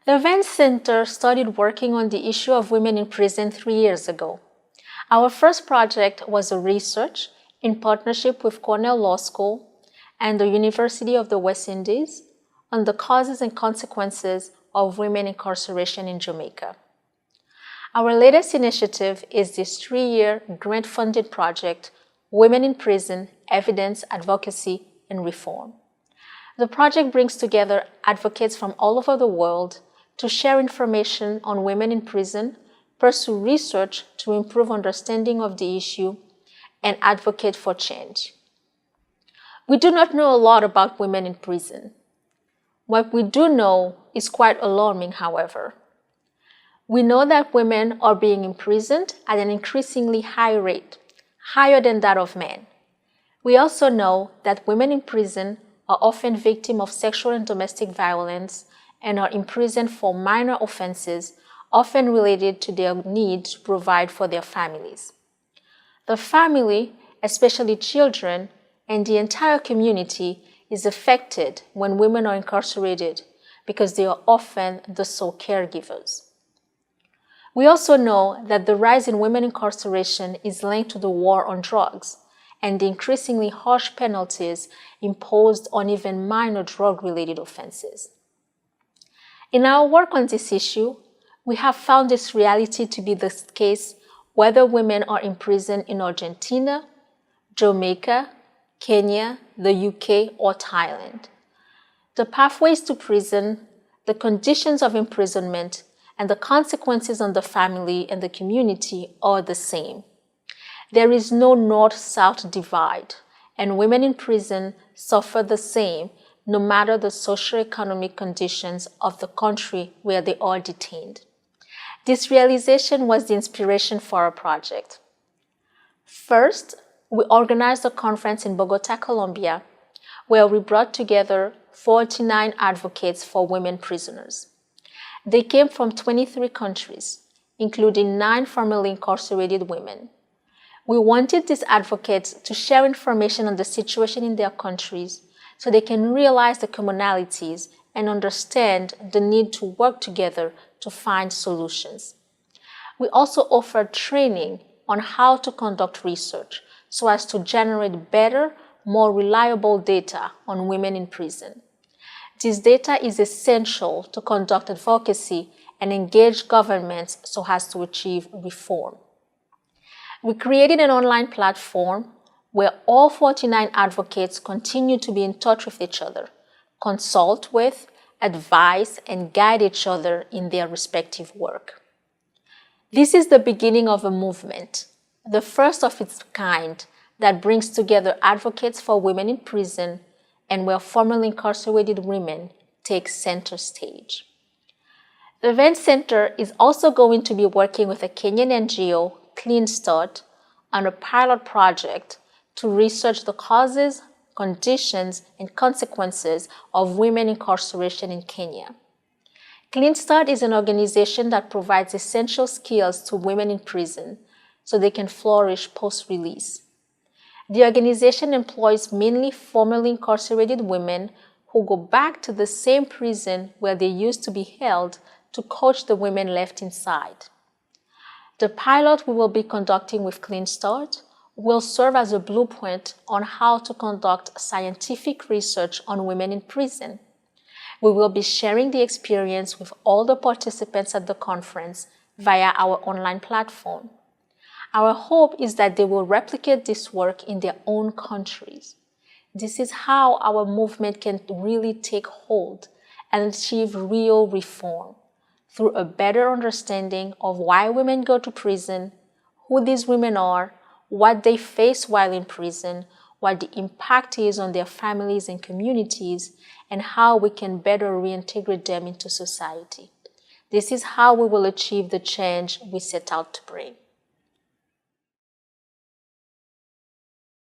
The Weiss Center started working on the issue of women in prison 3 years ago. Our first project was a research in partnership with Cornell Law School and the University of the West Indies on the causes and consequences of women incarceration in Jamaica. Our latest initiative is this 3-year grant-funded project, Women in Prison, Evidence, Advocacy, and Reform. The project brings together advocates from all over the world to share information on women in prison, pursue research to improve understanding of the issue, and advocate for change. We do not know a lot about women in prison. What we do know is quite alarming, however. We know that women are being imprisoned at an increasingly high rate, higher than that of men. We also know that women in prison are often victims of sexual and domestic violence and are imprisoned for minor offenses, often related to their need to provide for their families. The family, especially children, and the entire community is affected when women are incarcerated because they are often the sole caregivers. We also know that the rise in women incarceration is linked to the war on drugs and the increasingly harsh penalties imposed on even minor drug-related offenses. In our work on this issue, we have found this reality to be the case whether women are imprisoned in Argentina, Jamaica, Kenya, the UK, or Thailand. The pathways to prison, the conditions of imprisonment, and the consequences on the family and the community are the same. There is no north-south divide, and women in prison suffer the same no matter the socioeconomic conditions of the country where they are detained. This realization was the inspiration for our project. First, we organized a conference in Bogota, Colombia, where we brought together 49 advocates for women prisoners. They came from 23 countries, including 9 formerly incarcerated women. We wanted these advocates to share information on the situation in their countries so they can realize the commonalities and understand the need to work together to find solutions. We also offered training on how to conduct research so as to generate better, more reliable data on women in prison. This data is essential to conduct advocacy and engage governments so as to achieve reform. We created an online platform where all 49 advocates continue to be in touch with each other, consult with, advise, and guide each other in their respective work. This is the beginning of a movement, the first of its kind, that brings together advocates for women in prison and where formerly incarcerated women take center stage. The Weiss Center is also going to be working with a Kenyan NGO, Clean Start, on a pilot project to research the causes, conditions, and consequences of women incarceration in Kenya. Clean Start is an organization that provides essential skills to women in prison so they can flourish post-release. The organization employs mainly formerly incarcerated women who go back to the same prison where they used to be held to coach the women left inside. The pilot we will be conducting with Clean Start will serve as a blueprint on how to conduct scientific research on women in prison. We will be sharing the experience with all the participants at the conference via our online platform. Our hope is that they will replicate this work in their own countries. This is how our movement can really take hold and achieve real reform through a better understanding of why women go to prison, who these women are, what they face while in prison, what the impact is on their families and communities, and how we can better reintegrate them into society. This is how we will achieve the change we set out to bring.